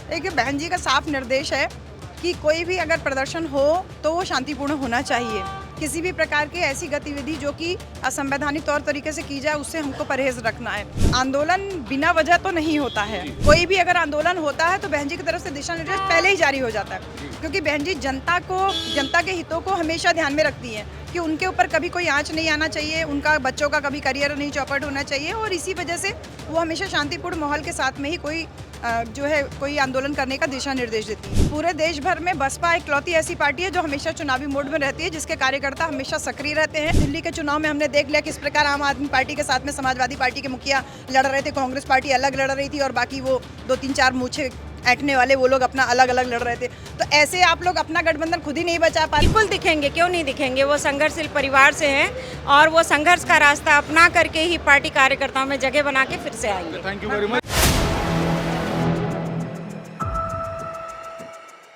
देखिए, बहन जी का साफ निर्देश है कि कोई भी अगर प्रदर्शन हो तो वो शांतिपूर्ण होना चाहिए। किसी भी प्रकार की ऐसी गतिविधि जो कि असंवैधानिक तौर तरीके से की जाए, उससे हमको परहेज रखना है। आंदोलन बिना वजह तो नहीं होता है। कोई भी अगर आंदोलन होता है तो बहन जी की तरफ से दिशा निर्देश पहले ही जारी हो जाता है, क्योंकि बहन जी जनता के हितों को हमेशा ध्यान में रखती हैं कि उनके ऊपर कभी कोई आँच नहीं आना चाहिए, उनका बच्चों का कभी करियर नहीं चौपट होना चाहिए, और इसी वजह से वो हमेशा शांतिपूर्ण माहौल के साथ में ही कोई आंदोलन करने का दिशा निर्देश देती है। पूरे देश भर में बसपा इकलौती ऐसी पार्टी है जो हमेशा चुनावी मोड में रहती है, जिसके कार्यकर्ता हमेशा सक्रिय रहते हैं। दिल्ली के चुनाव में हमने देख लिया किस प्रकार आम आदमी पार्टी के साथ में समाजवादी पार्टी के मुखिया लड़ रहे थे, कांग्रेस पार्टी अलग लड़ रही थी और बाकी वो 2-3-4 मूछे ऐंठने वाले वो लोग अपना अलग अलग लड़ रहे थे। तो ऐसे आप लोग अपना गठबंधन खुद ही नहीं बचा पा। बिल्कुल दिखेंगे, क्यों नहीं दिखेंगे। वो संघर्षशील परिवार से हैं और वो संघर्ष का रास्ता अपना करके ही पार्टी कार्यकर्ताओं में जगह बना के फिर से आएंगे। Thank you very much.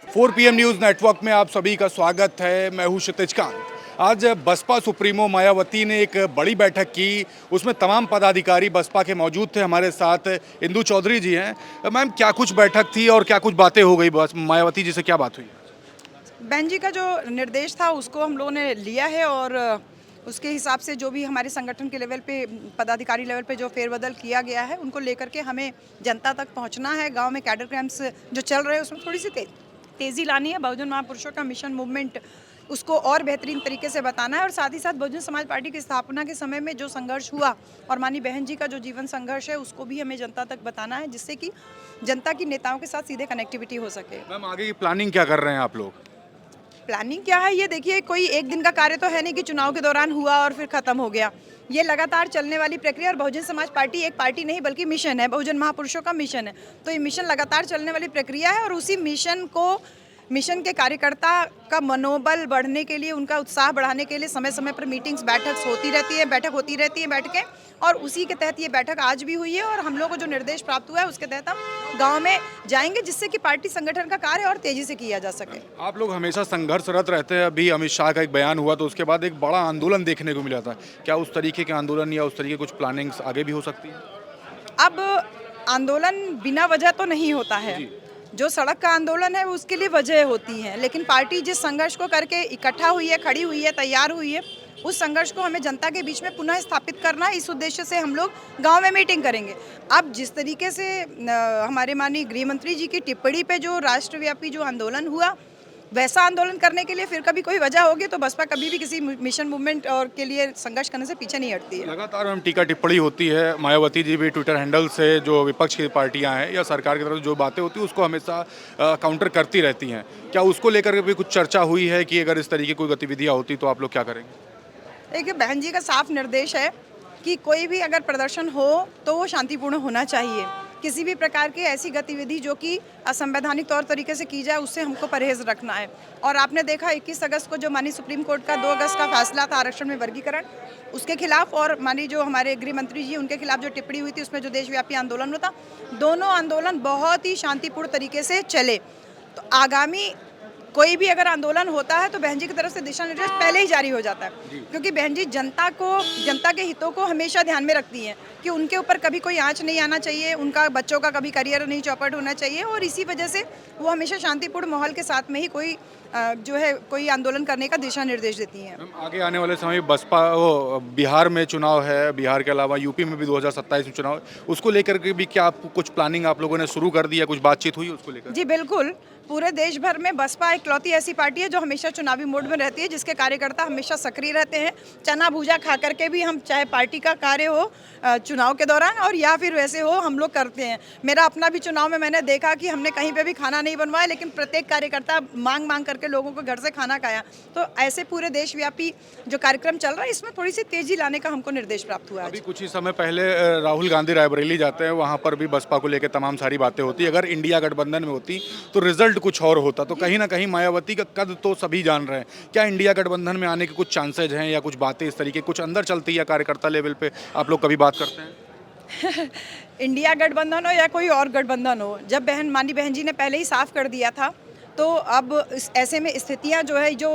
4 PM news network में आप सभी का स्वागत है। मैं हूं क्षितिज कांत। आज बसपा सुप्रीमो मायावती ने एक बड़ी बैठक की, उसमें तमाम पदाधिकारी बसपा के मौजूद थे। हमारे साथ इंदु चौधरी जी हैं। मैम, क्या कुछ बैठक थी और क्या कुछ बातें हो गई? बस मायावती जी से क्या बात हुई? बहन जी का जो निर्देश था उसको हम लोगों ने लिया है और उसके हिसाब से जो भी हमारे संगठन के लेवल पे, पदाधिकारी लेवल पे जो फेरबदल किया गया है, उनको लेकर के हमें जनता तक पहुंचना है। गांव में कैडर कैंप्स जो चल रहे हैं उसमें थोड़ी सी तेज़ी लानी है। बहुजन महापुरुषों का मिशन मूवमेंट उसको और बेहतरीन तरीके से बताना है, और साथ ही साथ बहुजन समाज पार्टी की स्थापना के समय में जो संघर्ष हुआ और माननीय बहन जी का जो जीवन संघर्ष है उसको भी हमें जनता तक बताना है, जिससे कि जनता की नेताओं के साथ सीधे कनेक्टिविटी हो सके। मैम, आगे की प्लानिंग क्या कर रहे हैं आप लोग? प्लानिंग क्या है, ये देखिए, कोई एक दिन का कार्य तो है नहीं कि चुनाव के दौरान हुआ और फिर खत्म हो गया। ये लगातार चलने वाली प्रक्रिया, और बहुजन समाज पार्टी एक पार्टी नहीं बल्कि मिशन है, बहुजन महापुरुषों का मिशन है। तो ये मिशन लगातार चलने वाली प्रक्रिया है, और उसी मिशन के कार्यकर्ता का मनोबल बढ़ने के लिए, उनका उत्साह बढ़ाने के लिए समय समय पर बैठक होती रहती है बैठकें, और उसी के तहत ये बैठक आज भी हुई है। और हम लोगों को जो निर्देश प्राप्त हुआ है उसके तहत हम गांव में जाएंगे, जिससे कि पार्टी संगठन का कार्य और तेजी से किया जा सके। आप लोग हमेशा संघर्षरत रहते हैं। अभी अमित शाह का एक बयान हुआ तो उसके बाद एक बड़ा आंदोलन देखने को मिला था। क्या उस तरीके के आंदोलन या उस तरीके कुछ प्लानिंग्स आगे भी हो सकती है? अब आंदोलन बिना वजह तो नहीं होता है। जो सड़क का आंदोलन है उसके लिए वजह होती है, लेकिन पार्टी जिस संघर्ष को करके इकट्ठा हुई है, खड़ी हुई है, तैयार हुई है, उस संघर्ष को हमें जनता के बीच में पुनः स्थापित करना है। इस उद्देश्य से हम लोग गांव में मीटिंग करेंगे। अब जिस तरीके से हमारे माननीय गृह मंत्री जी की टिप्पणी पे जो राष्ट्रव्यापी जो आंदोलन हुआ, वैसा आंदोलन करने के लिए फिर कभी कोई वजह होगी तो बसपा कभी भी किसी मिशन मूवमेंट और के लिए संघर्ष करने से पीछे नहीं हटती है। लगातार हम टीका टिप्पणी होती है, मायावती जी भी ट्विटर हैंडल से जो विपक्ष की पार्टियां हैं या सरकार की तरफ जो बातें होती हैं उसको हमेशा काउंटर करती रहती हैं। क्या उसको लेकर के भी कुछ चर्चा हुई है कि अगर इस तरीके कोई गतिविधियां होती तो आप लोग क्या करेंगे? देखिए, बहन जी का साफ निर्देश है कि कोई भी अगर प्रदर्शन हो तो वो शांतिपूर्ण होना चाहिए। किसी भी प्रकार की ऐसी गतिविधि जो कि असंवैधानिक तौर तरीके से की जाए, उससे हमको परहेज रखना है। और आपने देखा 21 अगस्त को जो माननीय सुप्रीम कोर्ट का 2 अगस्त का फैसला था आरक्षण में वर्गीकरण, उसके खिलाफ, और माननीय जो हमारे गृह मंत्री जी उनके खिलाफ जो टिप्पणी हुई थी, उसमें जो देशव्यापी आंदोलन हुआ था, दोनों आंदोलन बहुत ही शांतिपूर्ण तरीके से चले। तो आगामी कोई भी अगर आंदोलन होता है तो बहन जी की तरफ से दिशा निर्देश पहले ही जारी हो जाता है, क्योंकि बहन जी जनता के हितों को हमेशा ध्यान में रखती हैं कि उनके ऊपर कभी कोई आँच नहीं आना चाहिए, उनका बच्चों का कभी करियर नहीं चौपट होना चाहिए, और इसी वजह से वो हमेशा शांतिपूर्ण माहौल के साथ में ही कोई आंदोलन करने का दिशा निर्देश देती हैं। आगे आने वाले समय बसपा बिहार में चुनाव है, बिहार के अलावा यूपी में भी 2027 में चुनाव है, उसको लेकर के भी क्या कुछ प्लानिंग आप लोगों ने शुरू कर दी है? कुछ बातचीत हुई उसको लेकर? जी बिल्कुल, पूरे देश भर में बसपा इकलौती ऐसी पार्टी है जो हमेशा चुनावी मोड में रहती है, जिसके कार्यकर्ता हमेशा सक्रिय रहते हैं। चना भूजा खा करके भी हम, चाहे पार्टी का कार्य हो चुनाव के दौरान और या फिर वैसे हो, हम लोग करते हैं। मेरा अपना भी चुनाव में मैंने देखा कि हमने कहीं पे भी खाना नहीं बनवाया, लेकिन प्रत्येक कार्यकर्ता मांग करके लोगों को घर से खाना खाया। तो ऐसे पूरे देशव्यापी जो कार्यक्रम चल रहा है, इसमें थोड़ी सी तेजी लाने का हमको निर्देश प्राप्त हुआ है। अभी कुछ ही समय पहले राहुल गांधी रायबरेली जाते हैं, वहाँ पर भी बसपा को लेकर तमाम सारी बातें होती। अगर इंडिया गठबंधन में होती तो रिजल्ट कुछ और होता। तो कहीं ना कहीं मायावती का कद तो सभी जान रहे हैं। क्या इंडिया गठबंधन में आने के कुछ चांसेज हैं या कुछ बातें इस तरीके कुछ अंदर चलती है कार्यकर्ता लेवल पे, आप लोग कभी बात करते हैं? इंडिया गठबंधन हो या कोई और गठबंधन हो, जब माननीय बहन जी ने पहले ही साफ कर दिया था, तो अब ऐसे में स्थितियां जो है, जो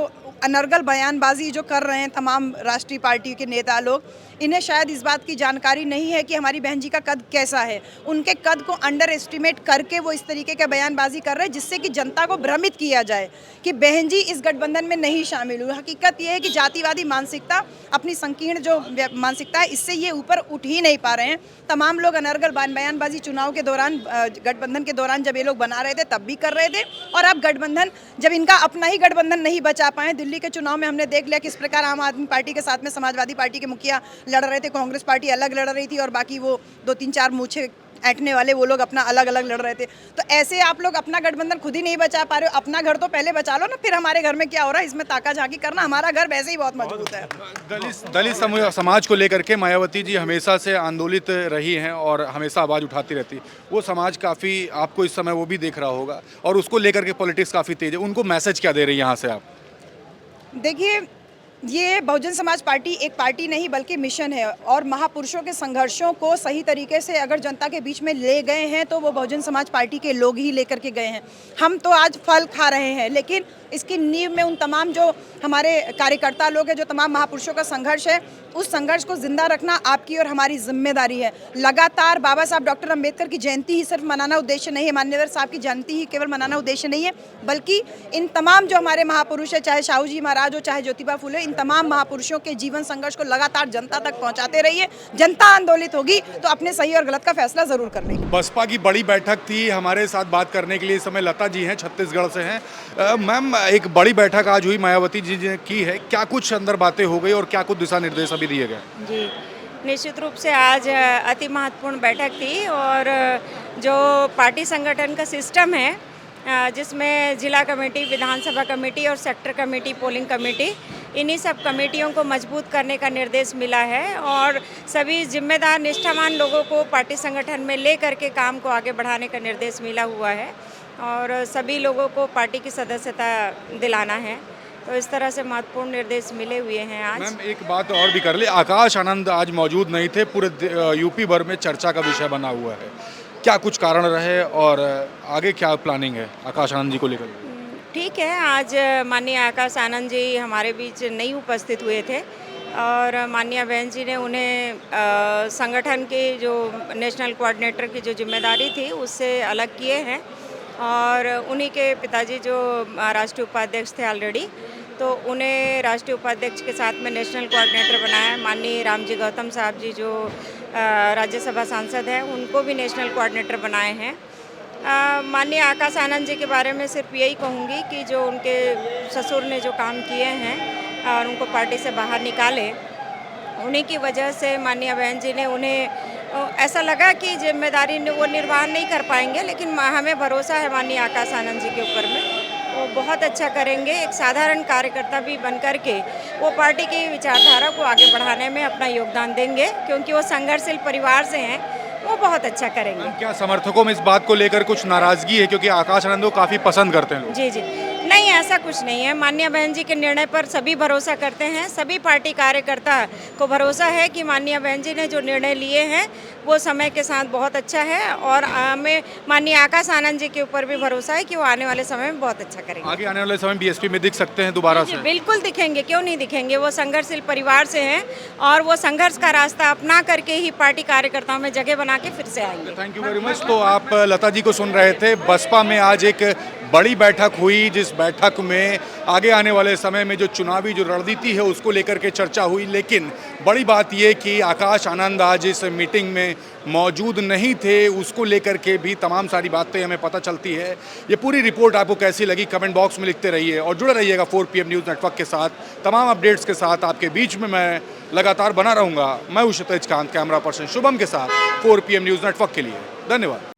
अनर्गल बयानबाजी जो कर रहे हैं तमाम राष्ट्रीय पार्टी के नेता लोग, इन्हें शायद इस बात की जानकारी नहीं है कि हमारी बहन जी का कद कैसा है। उनके कद को अंडर एस्टिमेट करके वो इस तरीके के बयानबाजी कर रहे हैं जिससे कि जनता को भ्रमित किया जाए कि बहन जी इस गठबंधन में नहीं शामिल हुई। हकीकत ये है कि जातिवादी मानसिकता, अपनी संकीर्ण जो मानसिकता है, इससे ये ऊपर उठ ही नहीं पा रहे हैं। तमाम लोग अनर्गल बयानबाजी चुनाव के दौरान, गठबंधन के दौरान जब ये लोग बना रहे थे तब भी कर रहे थे, और अब गठबंधन जब इनका अपना ही गठबंधन नहीं बचा पाए, दिल्ली के चुनाव में हमने देख लिया किस प्रकार आम आदमी पार्टी के साथ में समाजवादी पार्टी के मुखिया लड़ रहे थे, कांग्रेस पार्टी अलग लड़ रही थी और बाकी वो 2-3-4 मूछे ऐंठने वाले वो लोग अपना अलग अलग लड़ रहे थे। तो ऐसे आप लोग अपना गठबंधन खुद ही नहीं बचा पा रहे हो। अपना घर तो पहले बचा लो ना, फिर हमारे घर में क्या हो रहा है इसमें ताका झाकी करना। हमारा घर वैसे ही बहुत मजबूत है। दलित समाज को लेकर के मायावती जी हमेशा से आंदोलित रही हैं और हमेशा आवाज़ उठाती रहती। वो समाज काफ़ी, आपको इस समय वो भी देख रहा होगा और उसको लेकर के पॉलिटिक्स काफ़ी तेज है। उनको मैसेज क्या दे रही है यहाँ से आप? देखिए, ये बहुजन समाज पार्टी एक पार्टी नहीं बल्कि मिशन है, और महापुरुषों के संघर्षों को सही तरीके से अगर जनता के बीच में ले गए हैं तो वो बहुजन समाज पार्टी के लोग ही लेकर के गए हैं। हम तो आज फल खा रहे हैं, लेकिन इसकी नींव में उन तमाम जो हमारे कार्यकर्ता लोग हैं, जो तमाम महापुरुषों का संघर्ष है, उस संघर्ष को जिंदा रखना आपकी और हमारी जिम्मेदारी है। लगातार बाबा साहब डॉक्टर अम्बेडकर की जयंती ही सिर्फ मनाना उद्देश्य नहीं है, मान्यवर साहब की जयंती ही केवल मनाना उद्देश्य नहीं है, बल्कि इन तमाम जो हमारे महापुरुष है, चाहे शाहू जी महाराज हो, चाहे ज्योतिबा फुले, इन तमाम महापुरुषों के जीवन संघर्ष को लगातार जनता तक पहुंचाते रहिए। जनता आंदोलित होगी तो अपने सही और गलत का फैसला जरूर कर लेगी। बसपा की बड़ी बैठक थी, हमारे साथ बात करने के लिए इस समय लता जी हैं, छत्तीसगढ़ से हैं। मैम, एक बड़ी बैठक आज हुई, मायावती जी ने की है, क्या कुछ अंदर बातें हो गई और क्या कुछ दिशा निर्देश अभी दिए गए? जी, निश्चित रूप से आज अति महत्वपूर्ण बैठक थी, और जो पार्टी संगठन का सिस्टम है, जिसमें जिला कमेटी, विधानसभा कमेटी और सेक्टर कमेटी, पोलिंग कमेटी, इन्हीं सब कमेटियों को मजबूत करने का निर्देश मिला है, और सभी जिम्मेदार निष्ठावान लोगों को पार्टी संगठन में ले करके काम को आगे बढ़ाने का निर्देश मिला हुआ है, और सभी लोगों को पार्टी की सदस्यता दिलाना है। तो इस तरह से महत्वपूर्ण निर्देश मिले हुए हैं आज। मैम, एक बात और भी कर ले, आकाश आनंद आज मौजूद नहीं थे, पूरे यूपी भर में चर्चा का विषय बना हुआ है, क्या कुछ कारण रहे और आगे क्या प्लानिंग है आकाश आनंद जी को लेकर? ठीक है, आज माननीय आकाश आनंद जी हमारे बीच नहीं उपस्थित हुए थे, और माननीय बहन जी ने उन्हें संगठन के जो नेशनल कोऑर्डिनेटर की जो जिम्मेदारी थी उससे अलग किए हैं, और उन्हीं के पिताजी जो राष्ट्रीय उपाध्यक्ष थे ऑलरेडी, तो उन्हें राष्ट्रीय उपाध्यक्ष के साथ में नेशनल कोऑर्डिनेटर बनाया। माननीय रामजी गौतम साहब जी जो राज्यसभा सांसद हैं, उनको भी नेशनल कोऑर्डिनेटर बनाए हैं। माननीय आकाश आनंद जी के बारे में सिर्फ यही कहूँगी कि जो उनके ससुर ने जो काम किए हैं और उनको पार्टी से बाहर निकाले, उन्हीं की वजह से माननीय बहन जी ने उन्हें ऐसा लगा कि जिम्मेदारी वो निर्वाह नहीं कर पाएंगे, लेकिन हमें भरोसा है माननीय आकाश आनंद जी के ऊपर में, वो बहुत अच्छा करेंगे। एक साधारण कार्यकर्ता भी बन कर के वो पार्टी की विचारधारा को आगे बढ़ाने में अपना योगदान देंगे, क्योंकि वो संघर्षशील परिवार से हैं, वो बहुत अच्छा करेंगे। क्या समर्थकों में इस बात को लेकर कुछ नाराजगी है, क्योंकि आकाश आनंद को काफ़ी पसंद करते हैं लोग? जी जी, नहीं, ऐसा कुछ नहीं है। माननीय बहन जी के निर्णय पर सभी भरोसा करते हैं, सभी पार्टी कार्यकर्ता को भरोसा है कि माननीय बहन जी ने जो निर्णय लिए हैं वो समय के साथ बहुत अच्छा है, और हमें माननीय आकाश आनंद जी के ऊपर भी भरोसा है कि वो आने वाले समय में बहुत अच्छा करेंगे। आगे आने वाले समय बीएसपी में दिख सकते हैं दोबारा से? बिल्कुल दिखेंगे, क्यों नहीं दिखेंगे। वो संघर्षशील परिवार से हैं, और वो संघर्ष का रास्ता अपना करके ही पार्टी कार्यकर्ताओं में जगह बना के फिर से आएंगे। Thank you very much. तो आप लता जी को सुन रहे थे। बसपा में आज एक बड़ी बैठक हुई, जिस बैठक में आगे आने वाले समय में जो चुनावी जो रणनीति है उसको लेकर के चर्चा हुई, लेकिन बड़ी बात ये कि आकाश आनंद आज इस मीटिंग में मौजूद नहीं थे, उसको लेकर के भी तमाम सारी बातें हमें पता चलती है। ये पूरी रिपोर्ट आपको कैसी लगी कमेंट बॉक्स में लिखते रहिए, और जुड़े रहिएगा 4PM न्यूज़ नेटवर्क के साथ। तमाम अपडेट्स के साथ आपके बीच में मैं लगातार बना रहूँगा। मैं हूं क्षितिज कांत, कैमरा पर्सन शुभम के साथ 4PM न्यूज़ नेटवर्क के लिए। धन्यवाद।